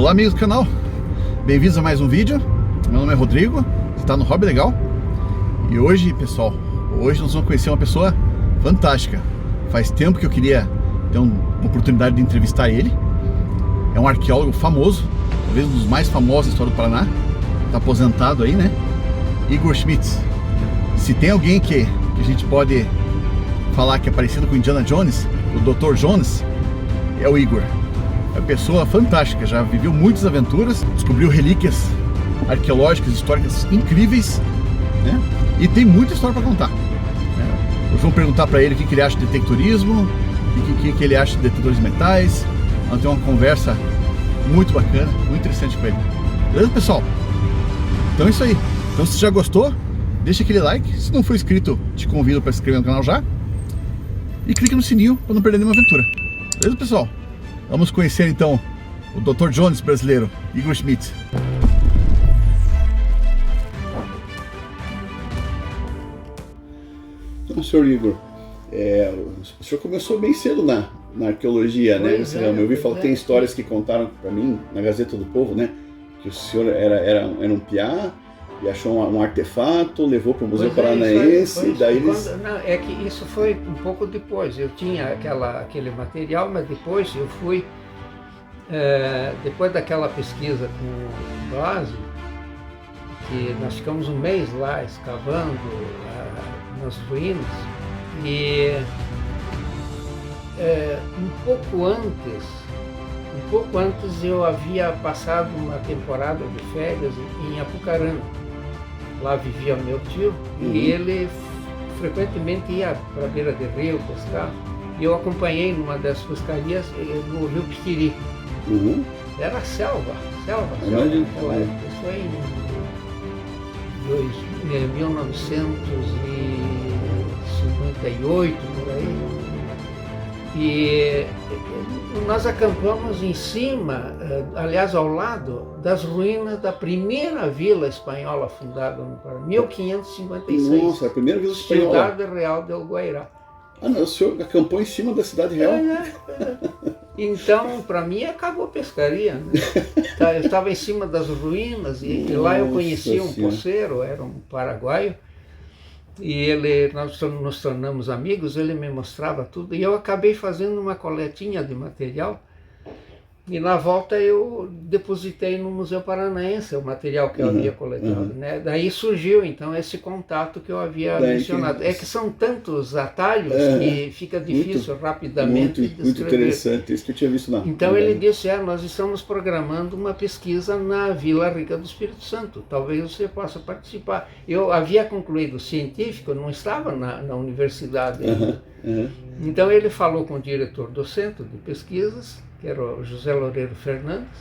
Olá amigos do canal, bem-vindos a mais um vídeo. Meu nome é Rodrigo, você está no Hobby Legal. E hoje, pessoal, nós vamos conhecer uma pessoa fantástica. Faz tempo que eu queria ter uma oportunidade de entrevistar ele. É um arqueólogo famoso, talvez um dos mais famosos da história do Paraná. Está aposentado aí, né? Igor Schmitz. Se tem alguém que a gente pode falar que é parecido com Indiana Jones, o Dr. Jones, é o Igor. É uma pessoa fantástica, já viveu muitas aventuras, descobriu relíquias arqueológicas, históricas incríveis, né? E tem muita história para contar. Hoje vamos perguntar para ele o que ele acha de detectorismo, o que ele acha de detectores de metais. Vamos ter uma conversa muito bacana, muito interessante com ele. Beleza, pessoal? Então é isso aí. Então, se você já gostou, deixa aquele like. Se não for inscrito, te convido para se inscrever no canal já. E clique no sininho para não perder nenhuma aventura. Beleza, pessoal? Vamos conhecer então o Dr. Jones brasileiro, Igor Schmitz. Então, senhor Igor, o senhor começou bem cedo na arqueologia, né? Eu ouvi falar, tem histórias que contaram para mim na Gazeta do Povo, né? Que o senhor era um piá e achou um artefato, levou para o Museu Paranaense, daí eles... Não, é que isso foi um pouco depois. Eu tinha aquele material, mas depois eu fui, depois daquela pesquisa com o Blasi, que nós ficamos um mês lá escavando nas ruínas, e um pouco antes eu havia passado uma temporada de férias em Apucarana. Lá vivia meu tio, e ele frequentemente ia para a beira de rio pescar. E eu acompanhei numa das pescarias no Rio Piquiri. Era selva. Naquela época. Isso foi em 1958, por aí. E nós acampamos em cima, aliás ao lado, das ruínas da primeira vila espanhola fundada no Paraná, 1556. Nossa, a primeira vila espanhola. Cidade Real del Guairá. Ah, não, o senhor acampou em cima da Cidade Real? Então, para mim, acabou a pescaria, né? Eu estava em cima das ruínas e lá eu conheci um poceiro, era um paraguaio. E nós nos tornamos amigos, ele me mostrava tudo, e eu acabei fazendo uma coletinha de material, e na volta eu depositei no Museu Paranaense o material que eu havia coletado, né? Daí surgiu então esse contato que eu havia mencionado. É que são tantos atalhos que fica difícil rapidamente descrever. Muito interessante, isso que eu tinha visto lá. Então ele disse, nós estamos programando uma pesquisa na Vila Rica do Espírito Santo, talvez você possa participar. Eu havia concluído o científico, não estava na universidade ainda. Então ele falou com o diretor do centro de pesquisas, que era o José Loureiro Fernandes,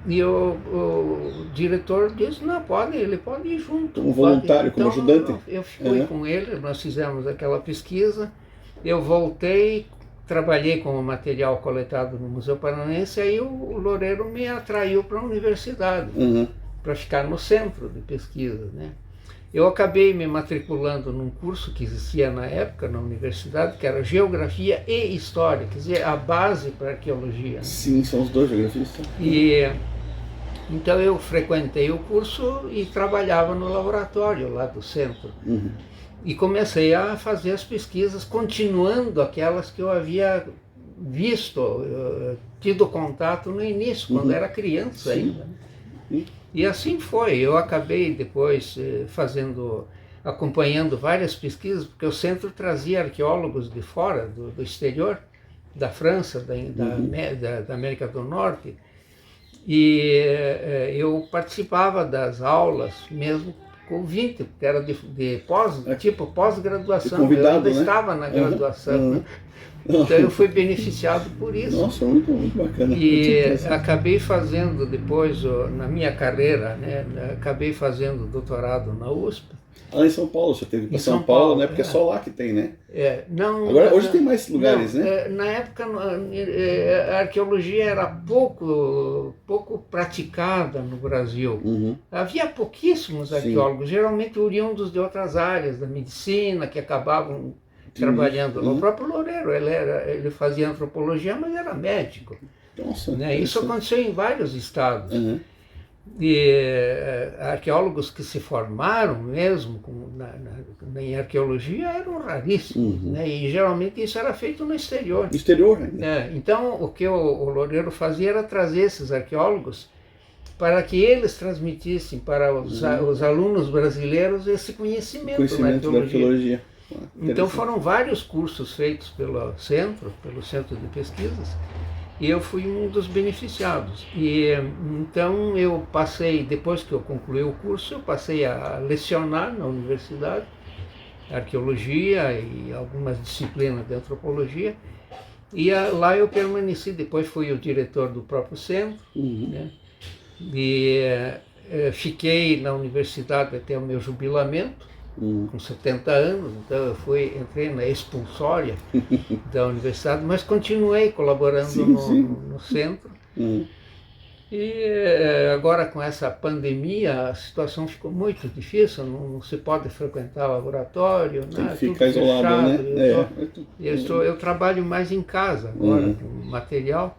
e o diretor disse, não, ele pode ir junto. Como voluntário, como ajudante? Eu fui com ele, nós fizemos aquela pesquisa, eu voltei, trabalhei com o material coletado no Museu Paranaense, aí o Loureiro me atraiu para a universidade, para ficar no centro de pesquisa, né? Eu acabei me matriculando num curso que existia na época na universidade, que era Geografia e História, quer dizer, a base para a arqueologia. Sim, são os dois, Geografia e História. E então eu frequentei o curso e trabalhava no laboratório lá do centro. E comecei a fazer as pesquisas, continuando aquelas que eu havia visto, tido contato no início, quando era criança ainda. E assim foi, eu acabei depois acompanhando várias pesquisas, porque o centro trazia arqueólogos de fora, do exterior, da França, da América do Norte, e eu participava das aulas mesmo convite, porque era de pós-graduação, eu ainda estava na graduação, né? Então eu fui beneficiado por isso. Nossa, muito bacana. E acabei fazendo depois, na minha carreira, né, acabei fazendo doutorado na USP. Em São Paulo, você teve para São Paulo, né? Porque é só lá que tem, né? Agora, hoje tem mais lugares, né? Na época, a arqueologia era pouco praticada no Brasil. Havia pouquíssimos arqueólogos, geralmente oriundos de outras áreas, da medicina, que acabavam trabalhando. O próprio Loureiro, ele fazia antropologia, mas era médico. Nossa, né? Isso aconteceu em vários estados. Uhum. E arqueólogos que se formaram mesmo em arqueologia eram raríssimos, Uhum. né? E geralmente isso era feito no exterior. Exterior ainda. Então o que o Loureiro fazia era trazer esses arqueólogos para que eles transmitissem para os alunos brasileiros esse conhecimento na Da arqueologia. Então foram vários cursos feitos pelo Centro de Pesquisas, e eu fui um dos beneficiados. E então eu passei, depois que eu concluí o curso, eu passei a lecionar na universidade, arqueologia e algumas disciplinas de antropologia, e lá eu permaneci. Depois fui o diretor do próprio centro, né? E fiquei na universidade até o meu jubilamento, com 70 anos, então eu entrei na expulsória da universidade, mas continuei colaborando no centro. E agora com essa pandemia a situação ficou muito difícil, não se pode frequentar laboratório, tem que ficar isolado, né? Eu trabalho mais em casa agora, com material,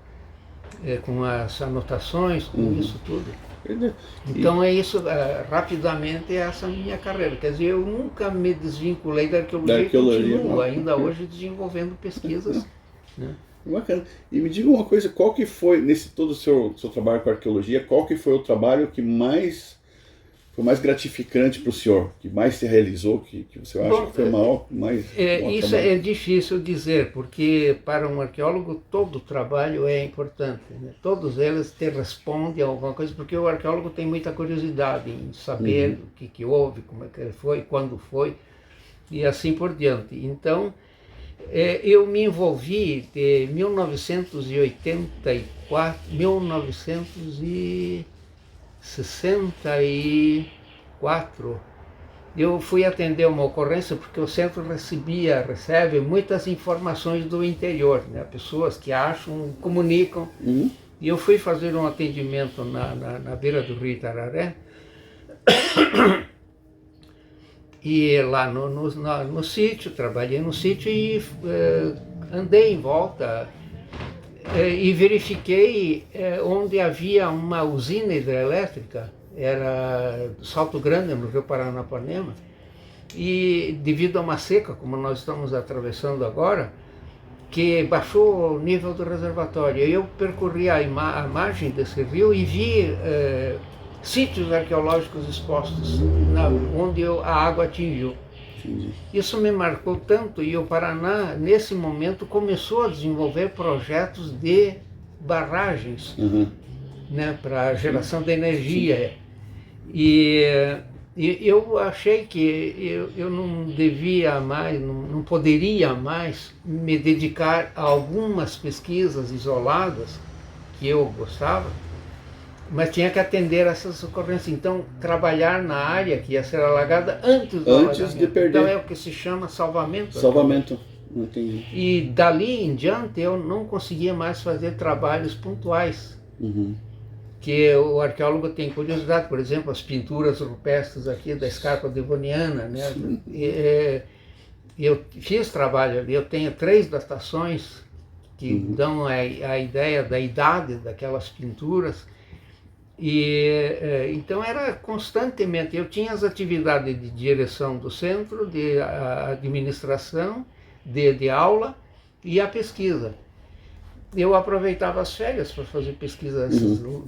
com as anotações, com isso tudo. Então é isso, rapidamente, essa minha carreira. Quer dizer, eu nunca me desvinculei da arqueologia e continuo ainda hoje desenvolvendo pesquisas, né? Bacana. E me diga uma coisa, qual que foi, nesse todo o seu trabalho com arqueologia, qual que foi o trabalho que foi mais gratificante para o senhor, que mais se realizou, que você acha que foi mais... Isso é difícil dizer, porque para um arqueólogo todo trabalho é importante, né? Todos eles te respondem a alguma coisa, porque o arqueólogo tem muita curiosidade em saber o que houve, como é que foi, quando foi, e assim por diante. Então, eu me envolvi de 1964, eu fui atender uma ocorrência porque o centro recebe muitas informações do interior, né? Pessoas que acham, comunicam, e eu fui fazer um atendimento na beira do rio Itararé, e lá no sítio, trabalhei no sítio e andei em volta e verifiquei onde havia uma usina hidrelétrica, era Salto Grande, no Rio Paranapanema, e devido a uma seca, como nós estamos atravessando agora, que baixou o nível do reservatório. Eu percorri a margem desse rio e vi sítios arqueológicos expostos, onde a água atingiu. Isso me marcou tanto, e o Paraná, nesse momento, começou a desenvolver projetos de barragens, né, para geração de energia. E eu achei que eu não devia mais, não poderia mais me dedicar a algumas pesquisas isoladas que eu gostava, mas tinha que atender essas ocorrências. Então, trabalhar na área que ia ser alagada antes de perder. Então é o que se chama salvamento. Salvamento, entendi. E dali em diante eu não conseguia mais fazer trabalhos pontuais. Que o arqueólogo tem curiosidade, por exemplo, as pinturas rupestres aqui da escarpa devoniana, né? Eu fiz trabalho ali, eu tenho 3 datações que dão a ideia da idade daquelas pinturas. E então era constantemente, eu tinha as atividades de direção do centro, de administração, de aula e a pesquisa. Eu aproveitava as férias para fazer pesquisas,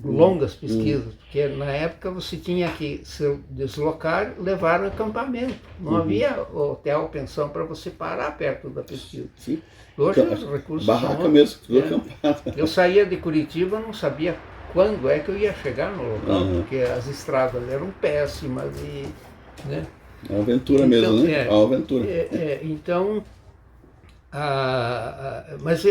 longas pesquisas, porque na época você tinha que se deslocar, levar no acampamento. Não havia hotel, pensão para você parar perto da pesquisa. Sim. Hoje os recursos barraca mesmo, tudo acampado. Eu saía de Curitiba, não sabia quando é que eu ia chegar no local, porque as estradas eram péssimas e, né? É uma aventura mesmo, né? É uma aventura. Então, mas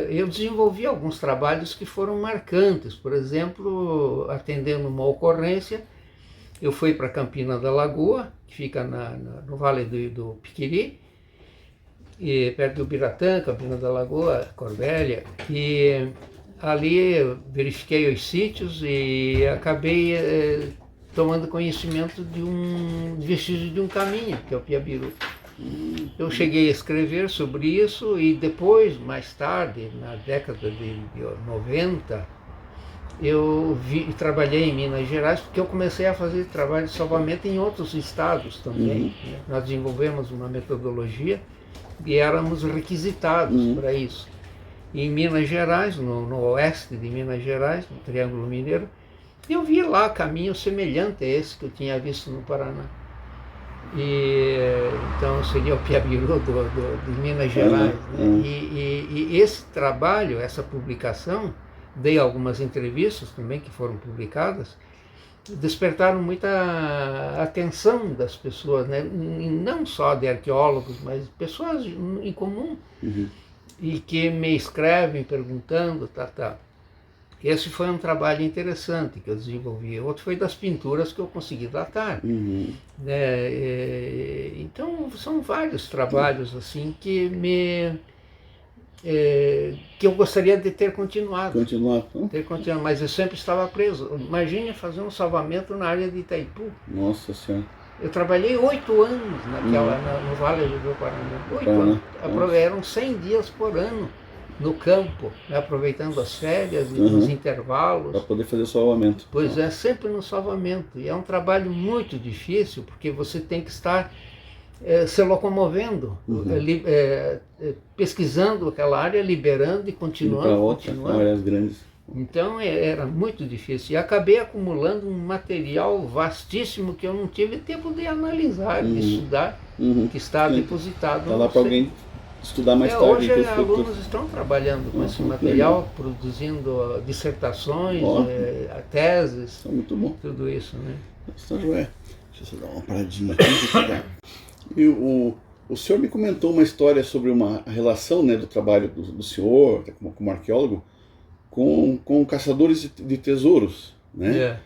eu desenvolvi alguns trabalhos que foram marcantes. Por exemplo, atendendo uma ocorrência, eu fui para Campina da Lagoa, que fica no Vale do Piquiri, perto do Biratã, Campina da Lagoa, Corbélia, e ali verifiquei os sítios e acabei tomando conhecimento de um vestígio de um caminho, que é o Piabiru. Eu cheguei a escrever sobre isso e depois, mais tarde, na década de 90, eu trabalhei em Minas Gerais porque eu comecei a fazer trabalho de salvamento em outros estados também. Nós desenvolvemos uma metodologia e éramos requisitados para isso. Em Minas Gerais, no oeste de Minas Gerais, no Triângulo Mineiro, eu vi lá caminho semelhante a esse que eu tinha visto no Paraná. E então seria o Piabiru de Minas Gerais. Né? E esse trabalho, essa publicação, dei algumas entrevistas também que foram publicadas, despertaram muita atenção das pessoas, né? Não só de arqueólogos, mas pessoas em comum, e que me escrevem perguntando, Esse foi um trabalho interessante que eu desenvolvi. Outro foi das pinturas que eu consegui datar. Então, são vários trabalhos assim que eu gostaria de ter continuado. Mas eu sempre estava preso. Imagine fazer um salvamento na área de Itaipu. Nossa Senhora. Eu trabalhei 8 anos no Vale do Rio Paraná. 8 anos. Eram 100 dias por ano no campo, né, aproveitando as férias e os intervalos. Para poder fazer salvamento. Pois é, sempre no salvamento. E é um trabalho muito difícil, porque você tem que estar se locomovendo, pesquisando aquela área, liberando e continuando. Áreas grandes. Então era muito difícil. E acabei acumulando um material vastíssimo que eu não tive tempo de analisar, de estudar, que está depositado. Está lá para alguém estudar mais tarde. Hoje alunos estão trabalhando com esse material, produzindo dissertações, teses, muito bom. Tudo isso, né? Nossa, Joé, deixa eu dar uma paradinha aqui. E o senhor me comentou uma história sobre a relação, né, do trabalho do senhor, como arqueólogo, com caçadores de tesouros, né?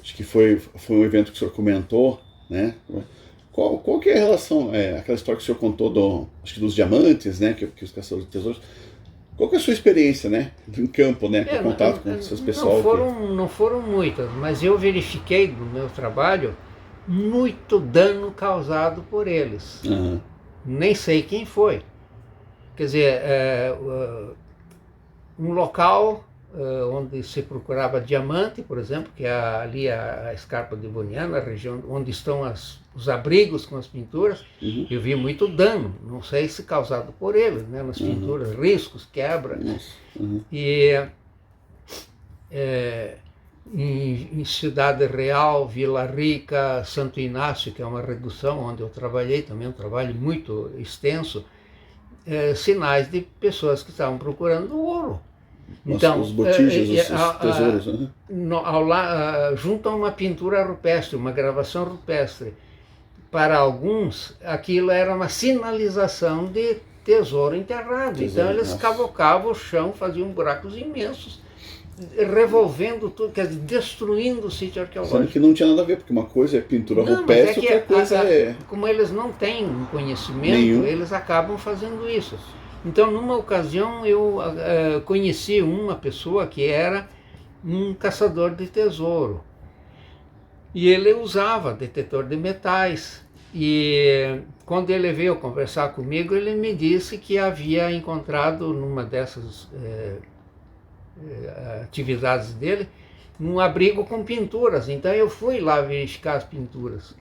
Acho que foi um evento que o senhor comentou, né? Qual que é a relação, aquela história que o senhor contou acho que dos diamantes, né? Que os caçadores de tesouros. Qual que é a sua experiência, né? Em campo, né? Com contato com esses pessoal? Não foram muitas, mas eu verifiquei no meu trabalho muito dano causado por eles. Nem sei quem foi. Quer dizer, um local onde se procurava diamante, por exemplo, que é ali a Escarpa Devoniana, a região onde estão os abrigos com as pinturas, eu vi muito dano, não sei se causado por eles, né, nas pinturas, riscos, quebra. E em Cidade Real, Vila Rica, Santo Inácio, que é uma redução onde eu trabalhei, também um trabalho muito extenso, sinais de pessoas que estavam procurando ouro. Então, os botijos, os tesouros, junto a uma pintura rupestre, uma gravação rupestre, para alguns aquilo era uma sinalização de tesouro enterrado. Então eles cavocavam o chão, faziam buracos imensos, revolvendo tudo, quer dizer, destruindo o sítio arqueológico. Sendo que não tinha nada a ver, porque uma coisa é pintura rupestre, outra coisa como eles não têm um conhecimento, eles acabam fazendo isso. Então, numa ocasião, eu conheci uma pessoa que era um caçador de tesouro. E ele usava detetor de metais. E quando ele veio conversar comigo, ele me disse que havia encontrado numa dessas atividades dele um abrigo com pinturas. Então eu fui lá verificar as pinturas.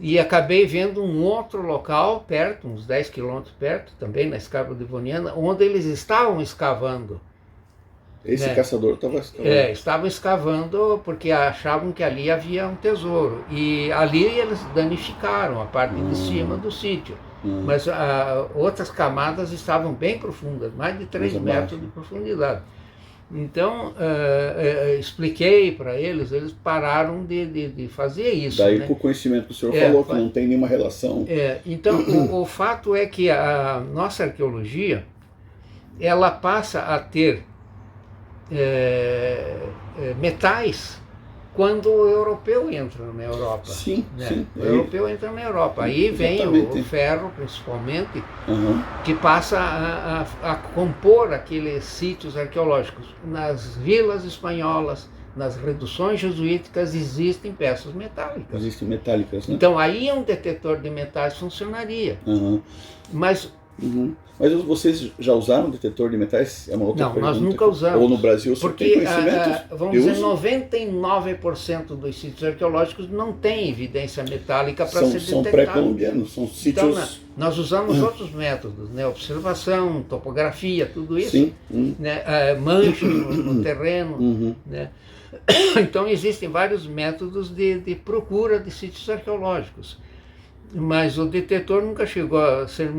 E acabei vendo um outro local perto, uns 10 quilômetros perto, também na Escarpa Devoniana, onde eles estavam escavando. Esse caçador estava escavando? Estavam escavando porque achavam que ali havia um tesouro. E ali eles danificaram a parte de cima do sítio. Mas outras camadas estavam bem profundas, mais de 3 metros de profundidade. Então, expliquei para eles pararam de fazer isso. Daí, com o conhecimento que o senhor falou, que não tem nenhuma relação. Então, o fato é que a nossa arqueologia, ela passa a ter metais quando o europeu entra na Europa. Sim. O europeu entra na Europa. Aí vem o ferro, principalmente, que passa a compor aqueles sítios arqueológicos nas vilas espanholas, nas reduções jesuíticas existem peças metálicas. Existem metálicas, né? Então aí um detetor de metais funcionaria. Mas Mas vocês já usaram detetor de metais? É uma outra não, pergunta. nós nunca usamos. Ou no Brasil você tem conhecimento? Vamos dizer, 99% dos sítios arqueológicos não têm evidência metálica para ser detectado. São pré-colombianos, são sítios... Então, nós usamos outros métodos, né? Observação, topografia, tudo isso. Sim. Né? Manchas no terreno. Né? Então existem vários métodos de procura de sítios arqueológicos. Mas o detetor nunca chegou a ser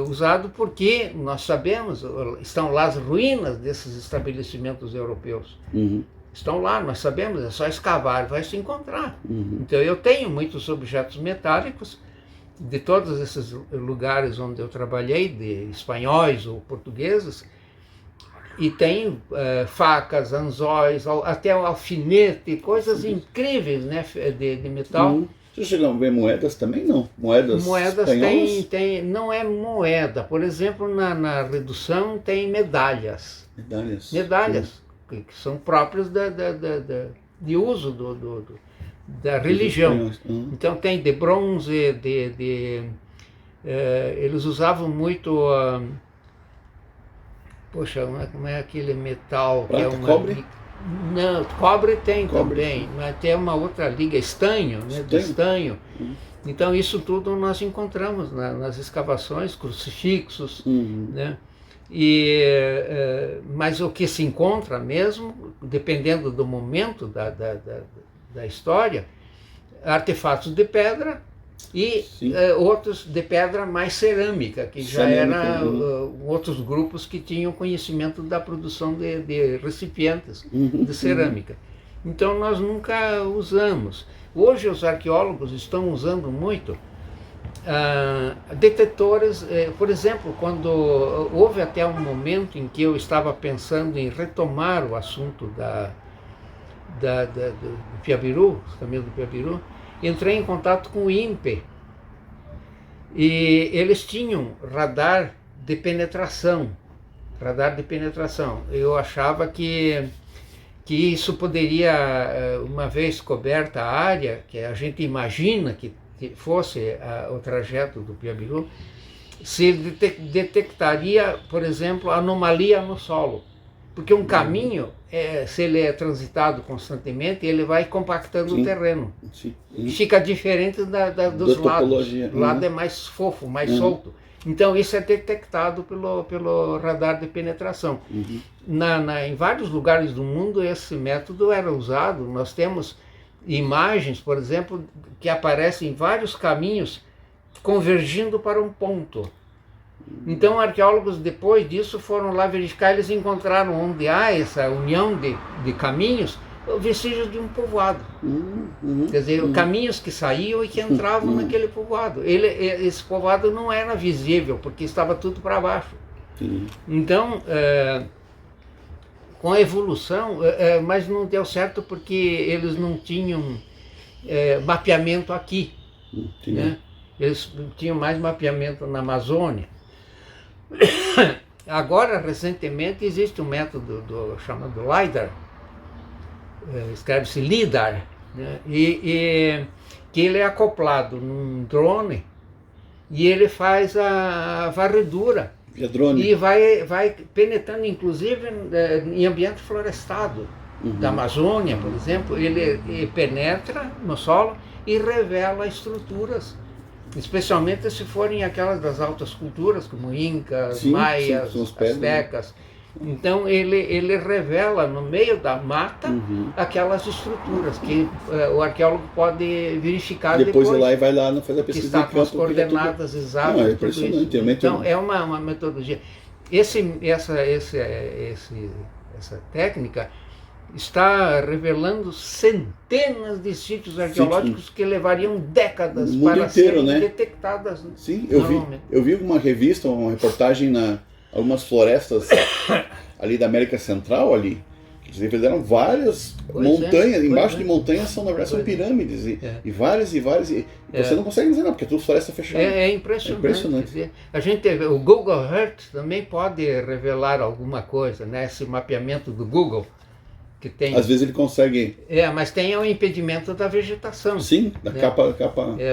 usado porque nós sabemos, estão lá as ruínas desses estabelecimentos europeus. Estão lá, nós sabemos, é só escavar, vai se encontrar. Então eu tenho muitos objetos metálicos de todos esses lugares onde eu trabalhei, de espanhóis ou portugueses, e tem facas, anzóis, até alfinete, coisas incríveis, né, de metal. Vocês chegam a ver moedas também? Não? Moedas tem, não é moeda. Por exemplo, na redução tem medalhas. Medalhas, que são próprias de uso da religião. Então tem de bronze, eles usavam muito... poxa, como é aquele metal? Prata, que é cobre? Não, cobre tem também, mas tem uma outra liga, estanho, né, de estanho. Então isso tudo nós encontramos nas escavações, crucifixos, né? Mas o que se encontra mesmo, dependendo do momento da história, artefatos de pedra e outros de pedra mais cerâmica, que já eram outros grupos que tinham conhecimento da produção de recipientes de cerâmica. Então nós nunca usamos. Hoje os arqueólogos estão usando muito detetores, por exemplo, quando houve até um momento em que eu estava pensando em retomar o assunto do Piabiru, caminho do Piabiru, entrei em contato com o INPE e eles tinham radar de penetração. Eu achava que isso poderia, uma vez coberta a área, que a gente imagina que fosse o trajeto do Piabiru, se detectaria, por exemplo, anomalia no solo. Porque um caminho, se ele é transitado constantemente, ele vai compactando o terreno. Fica diferente dos lados. O lado é mais fofo, mais solto. Então isso é detectado pelo radar de penetração. Em vários lugares do mundo esse método era usado. Nós temos imagens, por exemplo, que aparecem vários caminhos convergindo para um ponto. Então arqueólogos depois disso foram lá verificar, eles encontraram onde há essa união de caminhos, vestígios de um povoado. Quer dizer, caminhos que saíam e que entravam naquele povoado. Esse povoado não era visível, porque estava tudo para baixo. Então, com a evolução, mas não deu certo porque eles não tinham mapeamento aqui. Né? Eles tinham mais mapeamento na Amazônia. Agora, recentemente, existe um método chamado LIDAR, escreve-se LIDAR, né? E que ele é acoplado num drone e ele faz a varredura e vai penetrando, inclusive, em ambiente florestado. Da Amazônia, por exemplo, ele penetra no solo e revela estruturas, especialmente se forem aquelas das altas culturas, como incas, maias, astecas. Então ele revela no meio da mata aquelas estruturas que o arqueólogo pode verificar depois. Depois lá e vai lá, não faz a pesquisa. Que está com as coordenadas exatas. Não, é impressionante. Então é uma metodologia. Essa técnica está revelando centenas de sítios arqueológicos que levariam décadas para serem detectadas. Sim, eu vi uma revista, uma reportagem algumas florestas ali da América Central, ali, que fizeram várias montanhas, embaixo de montanhas são, na verdade, são pirâmides, e várias, e você não consegue dizer não, porque é tudo floresta fechada. É impressionante. Dizer, o Google Earth também pode revelar alguma coisa, né? Esse mapeamento do Google, que tem. Às vezes ele consegue. Mas tem o impedimento da vegetação. Sim, da capa.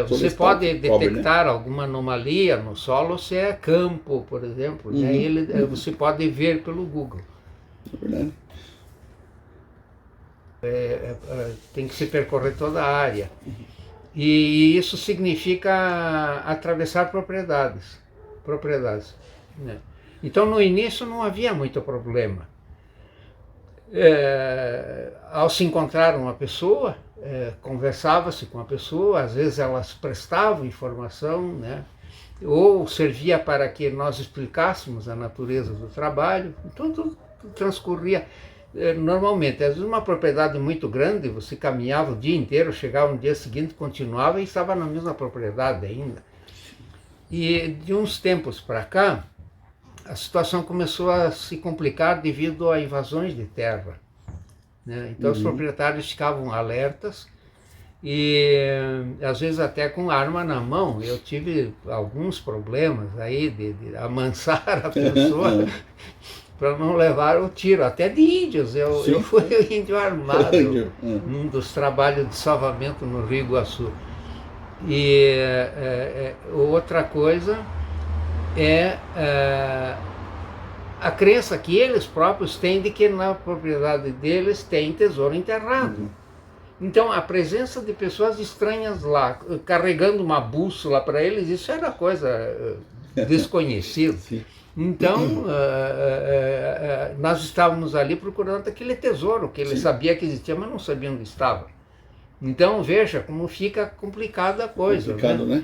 Você pode detectar, né? alguma anomalia no solo se é campo, por exemplo. Né? Você pode ver pelo Google. É verdade. Tem que se percorrer toda a área. E isso significa atravessar propriedades. Né? Então no início não havia muito problema. Ao se encontrar uma pessoa, conversava-se com a pessoa, às vezes elas prestavam informação, né? Ou servia para que nós explicássemos a natureza do trabalho. Então tudo transcorria normalmente. Às vezes uma propriedade muito grande, você caminhava o dia inteiro, chegava no dia seguinte, continuava e estava na mesma propriedade ainda. E de uns tempos para cá, a situação começou a se complicar devido a invasões de terra. Né? Então os proprietários ficavam alertas e às vezes até com arma na mão. Eu tive alguns problemas aí de amansar a pessoa para não levar o tiro, até de índios. Eu fui índio armado num dos trabalhos de salvamento no Rio Iguaçu. E outra coisa a crença que eles próprios têm de que na propriedade deles tem tesouro enterrado. Então a presença de pessoas estranhas lá, carregando uma bússola para eles, isso era coisa desconhecida. Então nós estávamos ali procurando aquele tesouro que ele sabia que existia, mas não sabia onde estava. Então veja como fica complicada a coisa. Complicado, né?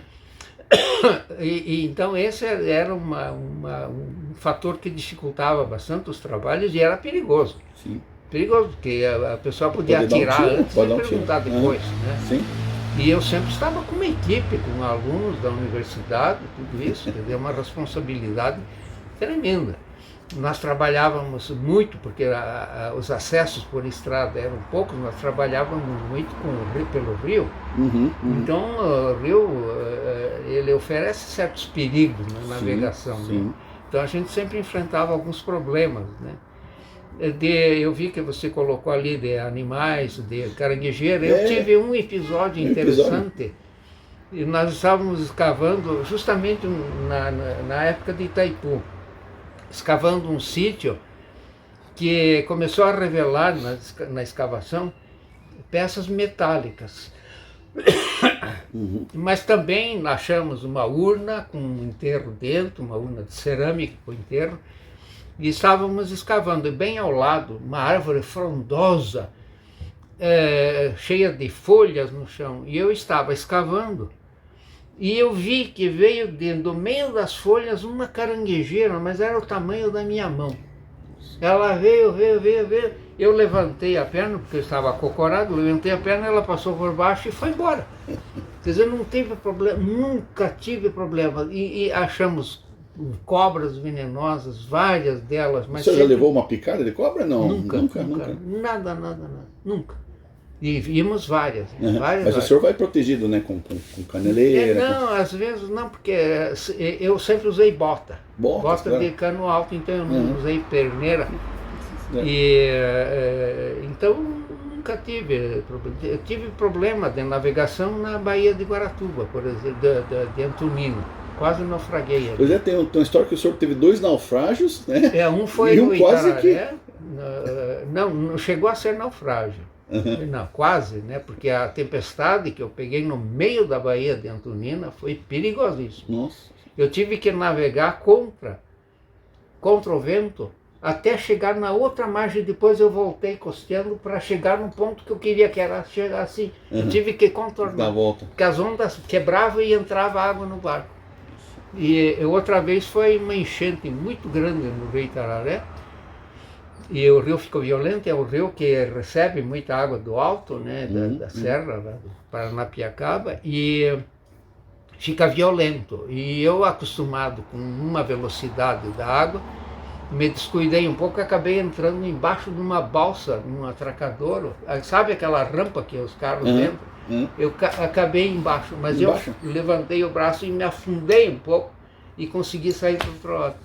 Então esse era um fator que dificultava bastante os trabalhos e era perigoso. Sim. Perigoso, porque a pessoa podia atirar antes e perguntar depois. Né? Sim. E eu sempre estava com uma equipe, com alunos da universidade, tudo isso, quer dizer, uma responsabilidade tremenda. Nós trabalhávamos muito, porque os acessos por estrada eram poucos, nós trabalhávamos muito pelo rio. Então o rio ele oferece certos perigos na navegação. Né? Então a gente sempre enfrentava alguns problemas. Né? Eu vi que você colocou ali de animais, de caranguejeira. Eu tive um episódio interessante. E nós estávamos escavando justamente na época de Itaipu, escavando um sítio que começou a revelar na escavação peças metálicas. Mas também achamos uma urna com um enterro dentro, uma urna de cerâmica com enterro, e estávamos escavando, e bem ao lado, uma árvore frondosa, cheia de folhas no chão, e eu estava escavando, e eu vi que veio do meio das folhas uma caranguejeira, mas era o tamanho da minha mão. Ela veio, eu levantei a perna, porque eu estava acocorado, levantei a perna, ela passou por baixo e foi embora. Quer dizer, não teve problema, nunca tive problema. E achamos cobras venenosas, várias delas. Mas você já levou uma picada de cobra? Não. Nunca. Nada, nunca. E vimos várias. Mas o senhor vai protegido, né? Com caneleira? Não, às vezes não, porque eu sempre usei bota claro. De cano alto, então eu não usei perneira. Então nunca tive problema. Eu tive problema de navegação na Baía de Guaratuba, por exemplo, de Antonina. Quase naufraguei ali. Pois tem uma história que o senhor teve 2 naufrágios, né? Um foi no Itararé. Não chegou a ser naufrágio. Não, quase, né? Porque a tempestade que eu peguei no meio da Baía de Antonina foi perigosíssima. Nossa. Eu tive que navegar contra o vento até chegar na outra margem. Depois eu voltei costeando para chegar no ponto que eu queria, que era chegar assim. Eu tive que contornar, porque as ondas quebravam e entrava água no barco. E outra vez foi uma enchente muito grande no Rio Itararé. E o rio ficou violento, é um rio que recebe muita água do alto, né, da serra, do Paranapiacaba, e fica violento. E eu, acostumado com uma velocidade da água, me descuidei um pouco e acabei entrando embaixo de uma balsa, num atracadouro. Sabe aquela rampa que os carros entram? Eu acabei embaixo, mas eu levantei o braço e me afundei um pouco e consegui sair do outro lado.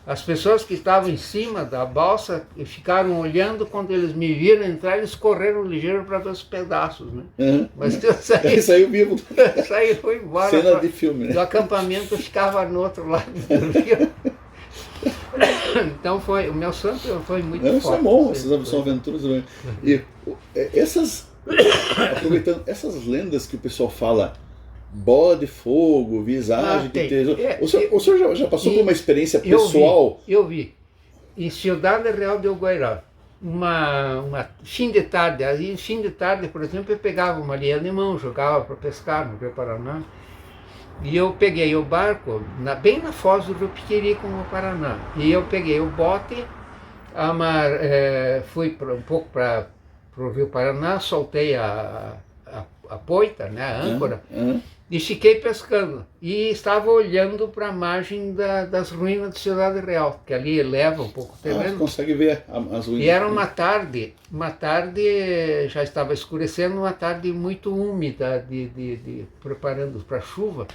As pessoas que estavam em cima da balsa ficaram olhando, quando eles me viram entrar, eles correram ligeiro para ver os pedaços, né? Mas eu saí, saiu vivo. Saí, foi embora. Cena de filme, né? Do acampamento, eu ficava no outro lado do rio. Então o meu santo foi muito forte. Isso é bom, essas são aventuras. E aproveitando, essas lendas que o pessoal fala, bola de fogo, visagem de tesouro. O senhor já passou por uma experiência pessoal? Eu vi. Em Ciudad Real del Guairá, fim de tarde, aí fim de tarde, por exemplo, eu pegava uma linha de mão, jogava para pescar no Rio Paraná. E eu peguei o barco bem na foz do Rio Piquirico, no Paraná. E eu peguei o bote, fui um pouco para o Rio Paraná, soltei a poita, né, a âncora, e fiquei pescando. E estava olhando para a margem das ruínas de Cidade Real, que ali eleva um pouco o terreno. Você consegue ver as ruínas. E era uma tarde, já estava escurecendo, uma tarde muito úmida, preparando para a chuva.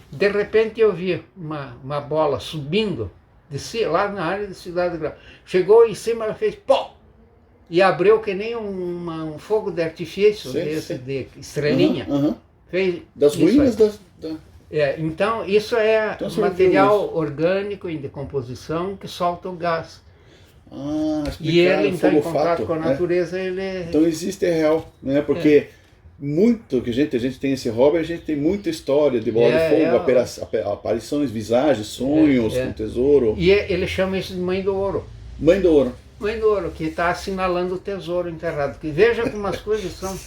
De repente eu vi uma bola subindo, lá na área de Cidade Real. Chegou em cima, ela fez pó! E abriu que nem um fogo de artifício, de estrelinha. Fez das ruínas então isso é material orgânico em decomposição que solta o gás. E ele, então, em contato com a natureza, Então existe, é real, né? Porque muito que a gente tem esse hobby, a gente tem muita história de bola de fogo, aparições, visagens, sonhos com tesouro. E ele chama isso de Mãe do Ouro. Mãe do Ouro. Mãe do Ouro, que está assinalando o tesouro enterrado. Que veja como as coisas são.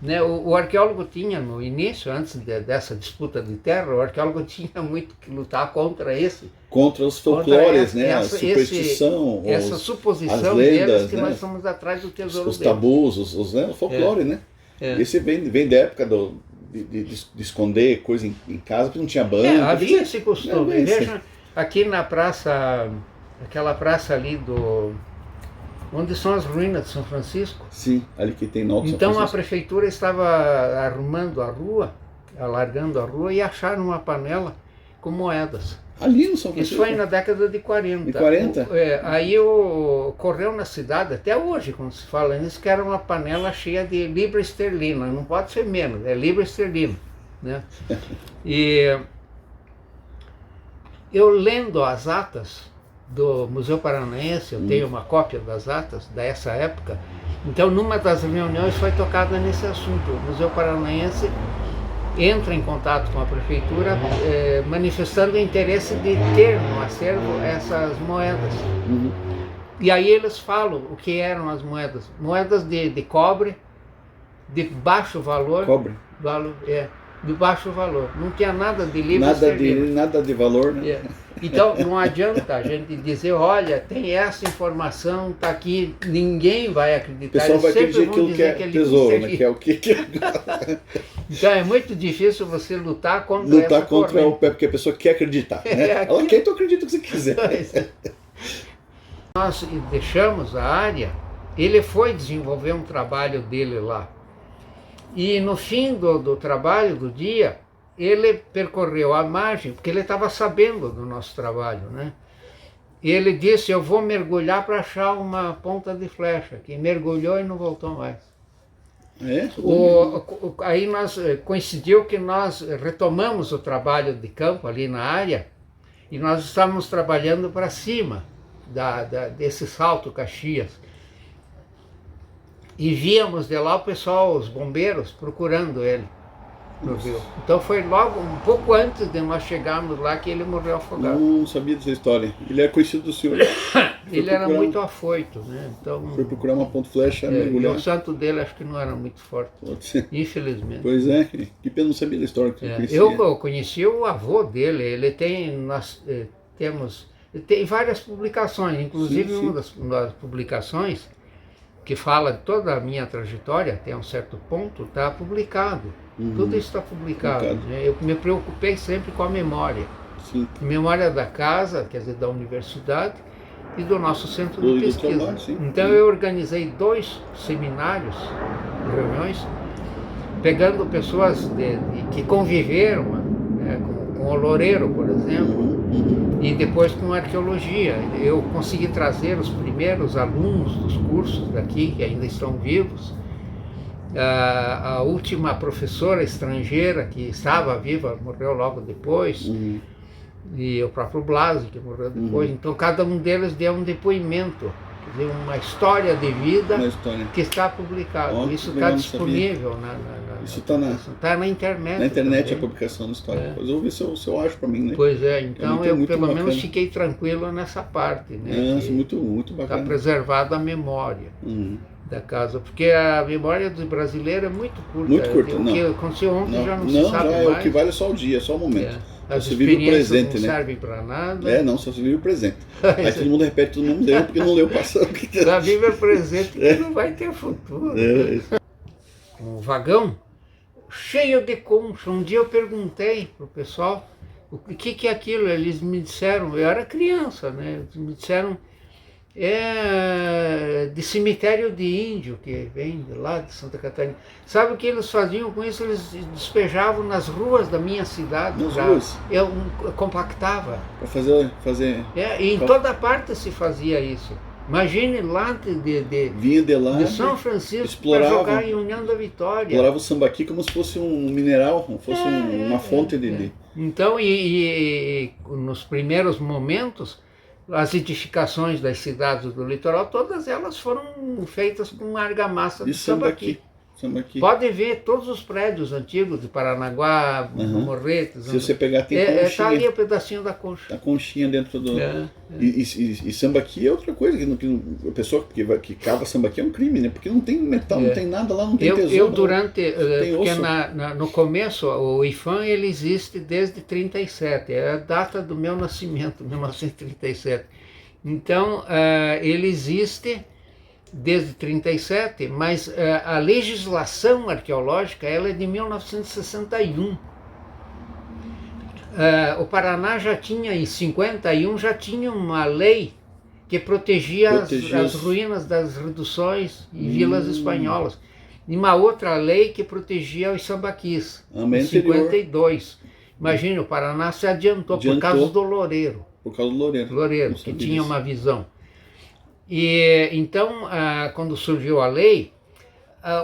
Né? O arqueólogo tinha, no início, antes dessa disputa de terra, o arqueólogo tinha muito que lutar contra esse. Contra os folclores, né? A superstição, essa suposição as lendas, deles que né? nós estamos atrás do tesouro os deles. Tabus, o folclore, né? Esse vem da época de esconder coisa em casa, porque não tinha banco. Havia esse costume. Veja, aqui na praça, aquela praça ali onde são as ruínas de São Francisco. Sim, ali que tem São Então Francisco. A prefeitura estava arrumando a rua, alargando a rua, e acharam uma panela com moedas. Ali no São Francisco? Isso foi na década de 40. De 40? Aí ocorreu na cidade, até hoje, quando se fala nisso, que era uma panela cheia de libra esterlina, não pode ser menos, é libra esterlina. Né? E eu lendo as atas do Museu Paranaense, eu tenho uma cópia das atas dessa época, então numa das reuniões foi tocada nesse assunto. O Museu Paranaense entra em contato com a prefeitura manifestando o interesse de ter no acervo essas moedas. E aí eles falam o que eram as moedas. Moedas de cobre, de baixo valor. Cobre? De baixo valor. Não tinha nada de libra nada de valor, né? Então não adianta a gente dizer, olha, tem essa informação, está aqui, ninguém vai acreditar. O pessoal vai acreditar que é tesouro, né? Que é o que Então é muito difícil você lutar contra o pé, porque a pessoa quer acreditar, né? Ela quer, então acredita o que você quiser. Nós deixamos a área, ele foi desenvolver um trabalho dele lá. E no fim do trabalho, do dia, ele percorreu a margem, porque ele estava sabendo do nosso trabalho, né? E ele disse, eu vou mergulhar para achar uma ponta de flecha, que mergulhou e não voltou mais. Aí coincidiu que nós retomamos o trabalho de campo ali na área, e nós estávamos trabalhando para cima desse Salto Caxias. E víamos de lá o pessoal, os bombeiros, procurando ele no rio. Então foi logo, um pouco antes de nós chegarmos lá, que ele morreu afogado. Não sabia dessa história. Ele é conhecido do senhor. Ele era muito afoito, né? Então, foi procurar uma ponta flecha, mergulhar. E o santo dele acho que não era muito forte. Infelizmente. Pois é, que pena, não sabia da história que você conhecia. Eu conheci o avô dele, ele tem, tem várias publicações, inclusive uma das publicações que fala de toda a minha trajetória, até um certo ponto, está publicado. Tudo isso está publicado. Eu me preocupei sempre com a memória. Sim. Memória da casa, quer dizer, da universidade, e do nosso centro de pesquisa. Trabalho, então eu organizei 2 seminários, reuniões, pegando pessoas que conviveram com com o loureiro, por exemplo, e depois com arqueologia. Eu consegui trazer os primeiros alunos dos cursos daqui, que ainda estão vivos. A última professora estrangeira que estava viva morreu logo depois, e o próprio Blasi, que morreu depois. Então cada um deles deu um depoimento, quer dizer, uma história de vida que está publicado. Isso está disponível isso está na internet. Na internet também. A publicação da história. Depois eu vou ver se eu acho para mim, né? Pois é, então eu pelo menos fiquei tranquilo nessa parte, né? Muito bacana. Está preservada a memória da casa, porque a memória do brasileiro é muito curta. Muito curta, o que aconteceu ontem já não se sabe mais. O que vale é só o dia, só o momento. As você vive o presente, não né? servem para nada. Não, só se vive o presente. Aí todo mundo repete, todo mundo leu, porque não leu o passado. Só vive o presente, porque não vai ter futuro. Um vagão cheio de concha. Um dia eu perguntei pro pessoal o que é aquilo. Eles me disseram, eu era criança, né? Eles me disseram, de cemitério de índio, que vem de lá de Santa Catarina. Sabe o que eles faziam com isso? Eles despejavam nas ruas da minha cidade. Nas ruas? Eu compactava. Para fazer... E em toda parte se fazia isso. Imagine lá vinha de lá, de São Francisco para jogar em União da Vitória. Explorava o sambaqui como se fosse um mineral, como se fosse uma fonte de... Então, nos primeiros momentos, as edificações das cidades do litoral, todas elas foram feitas com argamassa de sambaqui. Pode ver todos os prédios antigos de Paranaguá, Morretes. Se você pegar, tem conchinha. Está ali o pedacinho da concha. A conchinha dentro do... E sambaqui é outra coisa, que a pessoa que cava sambaqui é um crime, né? Porque não tem metal, não tem nada lá, não tem tesouro. Porque no começo, o IPHAN, ele existe desde 37, é a data do meu nascimento, 1937. Então, ele existe desde 37, mas a legislação arqueológica ela é de 1961. O Paraná já tinha, em 51, já tinha uma lei que protegia as ruínas das reduções e vilas espanholas. E uma outra lei que protegia os sambaquis, em 52. Imagina, o Paraná se adiantou por causa do loureiro. Por causa do loureiro. Loureiro, que tinha uma visão. E então, quando surgiu a lei,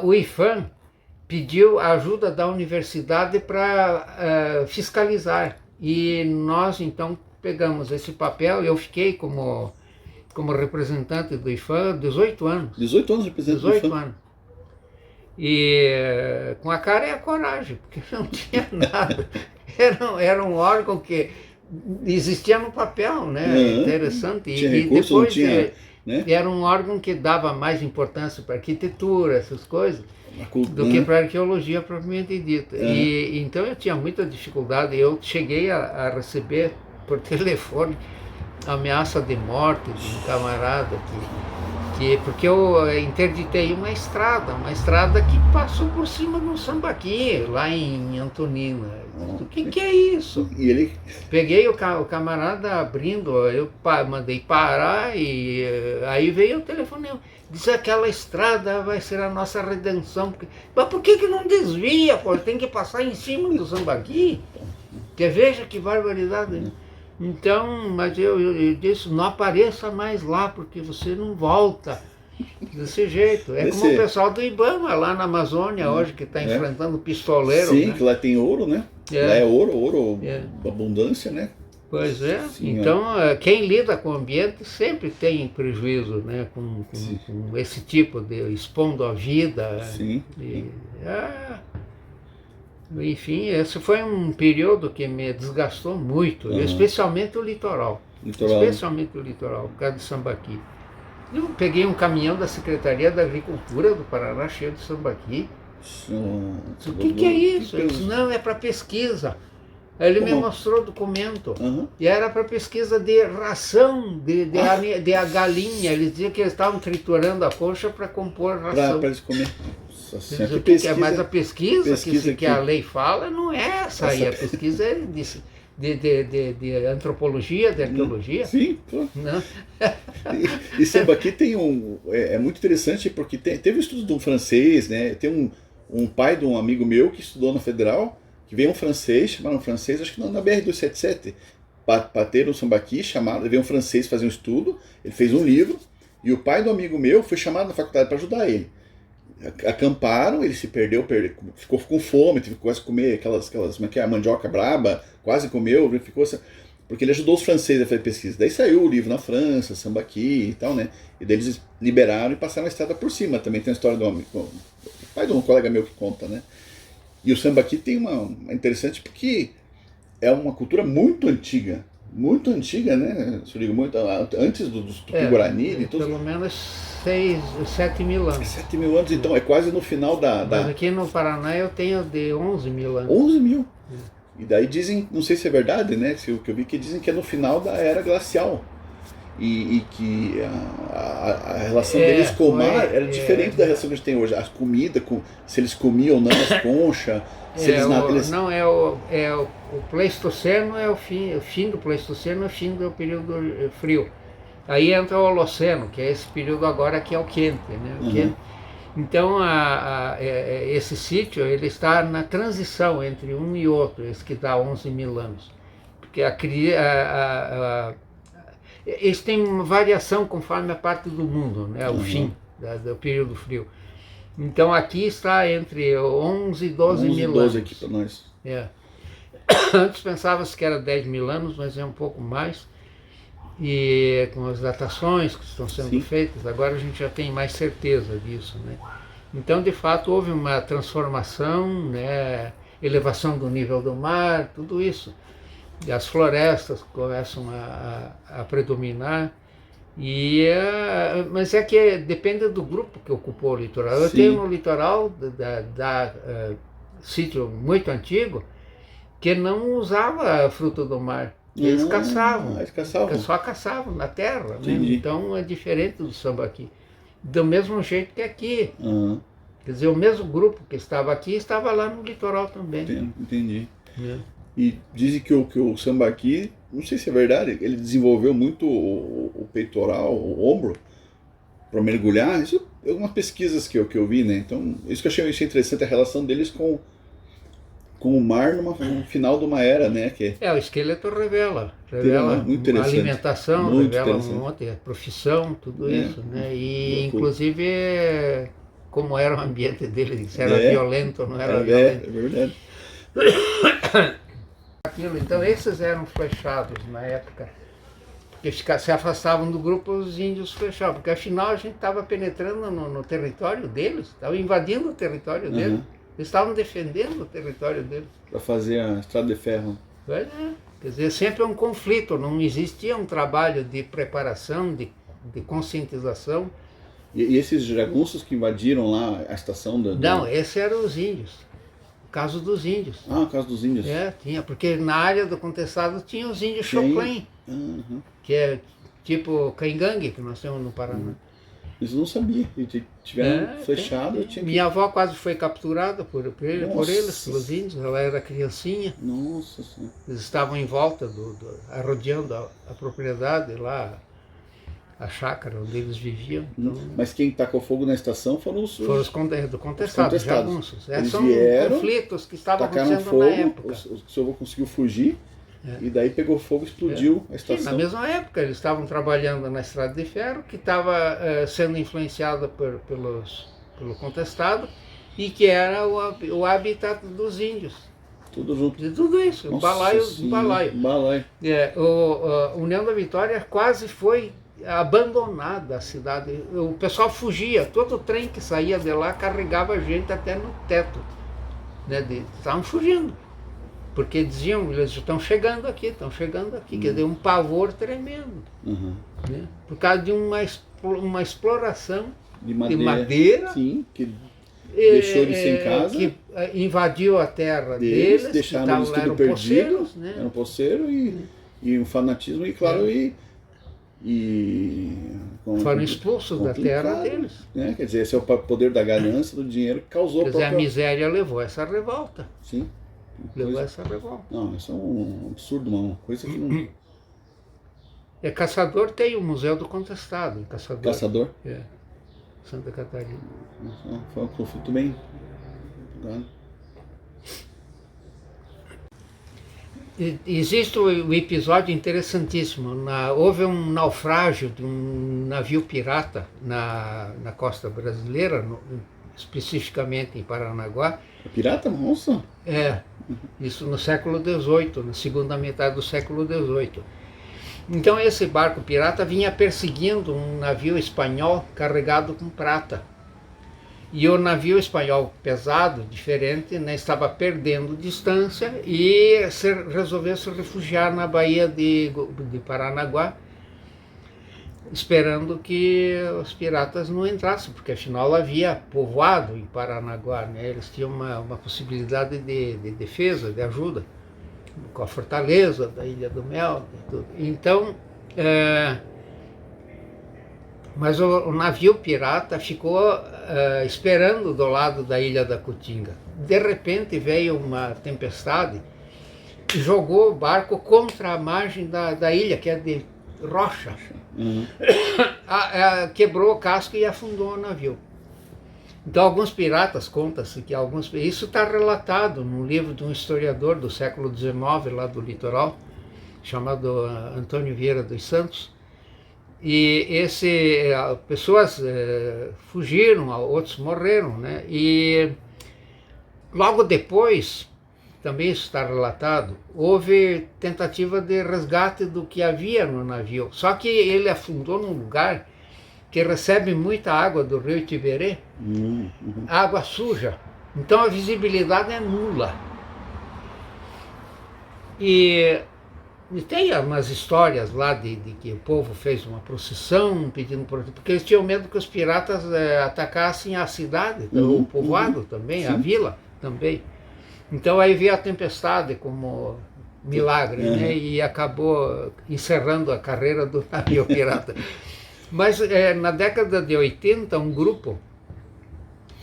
o IPHAN pediu a ajuda da universidade para fiscalizar. E nós, então, pegamos esse papel. Eu fiquei como representante do IPHAN 18 anos. 18 anos representante do IPHAN? 18 anos. E com a cara e a coragem, porque não tinha nada. Era um órgão que existia no papel, né? Interessante. Tinha recurso, depois, não tinha... Era um órgão que dava mais importância para a arquitetura, essas coisas, do que para a arqueologia propriamente dita. E então eu tinha muita dificuldade. Eu cheguei a receber por telefone ameaça de morte de um camarada porque eu interditei uma estrada que passou por cima do sambaqui, lá em Antonina. O que é isso? E ele... Peguei o camarada abrindo, eu mandei parar e aí veio o telefone. Disse, aquela estrada vai ser a nossa redenção. Mas por que não desvia? Pô? Tem que passar em cima do sambaqui. Que veja que barbaridade, né? Então, mas eu disse, não apareça mais lá, porque você não volta desse jeito. É como o pessoal do Ibama, lá na Amazônia, hoje, que está enfrentando pistoleiro. Sim, né? que lá tem ouro, né? Lá é ouro, abundância, né? Pois é. Sim, então, quem lida com o ambiente sempre tem prejuízo, né? Com esse tipo de expondo a vida. Sim. Enfim, esse foi um período que me desgastou muito, especialmente o litoral. Especialmente o litoral, por causa de sambaqui. Eu peguei um caminhão da Secretaria da Agricultura do Paraná cheio de sambaqui. O que é isso? Ele disse, não, é para pesquisa. Aí ele me mostrou o documento. E era para pesquisa de ração de a galinha. Ele dizia que eles estavam triturando a concha para compor ração. Para eles comer. Mas a pesquisa que a lei fala não é essa aí. A pesquisa é de antropologia, de arqueologia. Sim, claro. E sambaqui tem é muito interessante porque teve estudo de um francês, né? Tem um pai de um amigo meu que estudou na Federal, que veio um francês, chamaram um francês, acho que na BR-277, para ter um sambaqui, veio um francês fazer um estudo, ele fez um livro, e o pai do amigo meu foi chamado na faculdade para ajudar ele. Acamparam, ele se perdeu, ficou com fome, teve que quase comer aquelas como é que é, a mandioca braba, quase comeu, ficou assim, porque ele ajudou os franceses a fazer pesquisa. Daí saiu o livro na França, sambaqui e tal, né? E daí eles liberaram e passaram a estrada por cima. Também tem a história do pai de um colega meu que conta, né? E o sambaqui tem uma interessante porque é uma cultura muito antiga, né? Se eu digo muito antes dos Tupi-Guarani e tudo. Pelo menos 7 mil anos. 7 mil anos, então é quase no final da. Mas aqui no Paraná eu tenho de 11 mil anos. 11 mil. E daí dizem, não sei se é verdade, né? O que eu vi que dizem que é no final da era glacial. E que a relação deles com o mar era diferente da relação que a gente tem hoje. A comida, se eles comiam ou não as conchas, se eles Não, o Pleistoceno é o fim do Pleistoceno é o fim do período frio. Aí entra o Holoceno, que é esse período agora que é o quente, né? O quente. Então, esse sítio ele está na transição entre um e outro, esse que dá 11 mil anos. Porque eles têm uma variação conforme a parte do mundo, né? O fim do período frio. Então, aqui está entre 11 e 12 mil 12 anos. aqui para nós. Antes pensava-se que era 10 mil anos, mas é um pouco mais. E com as datações que estão sendo feitas, agora a gente já tem mais certeza disso, né? Então, de fato, houve uma transformação, né? Elevação do nível do mar, tudo isso. E as florestas começam a predominar. Mas é que depende do grupo que ocupou o litoral. Eu tenho no litoral sítio muito antigo que não usava fruto do mar. Eles caçavam. Só caçavam na terra. Né? Então é diferente do sambaqui. Do mesmo jeito que aqui. Quer dizer, o mesmo grupo que estava aqui estava lá no litoral também. Entendi. E dizem que o sambaqui, não sei se é verdade, ele desenvolveu muito o peitoral, o ombro, para mergulhar. Isso é algumas pesquisas que eu vi, né? Então, isso que eu achei interessante, a relação deles com o mar no final de uma era, né? O esqueleto revela muito a alimentação, muito revela um monte, a profissão, tudo isso, né? E inclusive como era o ambiente dele, se era violento ou não era violento. É verdade. Então esses eram flechados na época, porque se afastavam do grupo, os índios flechavam, porque afinal a gente estava penetrando no território deles, estava invadindo o território deles. Eles estavam defendendo o território deles. Para fazer a estrada de ferro. Quer dizer, sempre é um conflito, não existia um trabalho de preparação, de conscientização. E esses jagunços que invadiram lá a estação Não, esses eram os índios. O caso dos índios. O caso dos índios. Tinha, porque na área do contestado tinha os índios Choclen, que é tipo Caingangue, que nós temos no Paraná. Isso eu não sabia. Tiveram flechado. Minha avó quase foi capturada por eles, pelos índios. Ela era criancinha. Nossa Senhora. Eles estavam em volta, arrodeando a propriedade lá, a chácara onde eles viviam. Então, mas quem tacou fogo na estação foram os contestados, jagunços. São conflitos que estavam acontecendo fogo, na época. O seu avô conseguiu fugir. E daí pegou fogo e explodiu a estação. Na mesma época, eles estavam trabalhando na estrada de ferro, que estava sendo influenciada pelo contestado, e que era o habitat dos índios. Tudo junto. De tudo isso, o balaio. A União da Vitória quase foi abandonada, a cidade. O pessoal fugia, todo o trem que saía de lá carregava gente até no teto. Né, estavam fugindo. Porque diziam, eles estão chegando aqui. Quer dizer, um pavor tremendo. Né? Por causa de uma exploração de madeira que deixou eles sem casa. Que invadiu a terra deles, deixaram eles tudo perdido. Né? Era um poceiro e um fanatismo, e claro, foram expulsos da terra deles. Né? Quer dizer, esse é o poder da ganância, do dinheiro que causou. Quer dizer, a miséria levou essa revolta. Sim. Essa revolta. Não, isso é um absurdo, uma coisa que não. Caçador tem o Museu do Contestado. Caçador? Santa Catarina. Foi um conflito bem. Existe um episódio interessantíssimo. Houve um naufrágio de um navio pirata na costa brasileira, especificamente em Paranaguá. Pirata? Nossa! Isso no século XVIII, na segunda metade do século XVIII. Então esse barco pirata vinha perseguindo um navio espanhol carregado com prata. E o navio espanhol pesado, diferente, né, estava perdendo distância e resolveu se refugiar na Baía de Paranaguá, esperando que os piratas não entrassem, porque afinal havia povoado em Paranaguá, né? Eles tinham uma possibilidade de defesa, de ajuda, com a fortaleza da Ilha do Mel. Tudo. Então, mas o navio pirata ficou esperando do lado da Ilha da Cutinga. De repente veio uma tempestade e jogou o barco contra a margem da ilha, que é de rocha. Quebrou o casco e afundou o navio. Então alguns piratas, conta-se que isso está relatado num livro de um historiador do século XIX, lá do litoral, chamado Antônio Vieira dos Santos. E pessoas fugiram, outros morreram, né? E logo depois, também isso está relatado, houve tentativa de resgate do que havia no navio. Só que ele afundou num lugar que recebe muita água do rio Tiberê, água suja. Então a visibilidade é nula. E tem umas histórias lá de que o povo fez uma procissão pedindo proteção, porque eles tinham medo que os piratas atacassem a cidade, o povoado também, a vila também. Então aí veio a tempestade como milagre, né? E acabou encerrando a carreira do navio pirata. Mas na década de 80, um grupo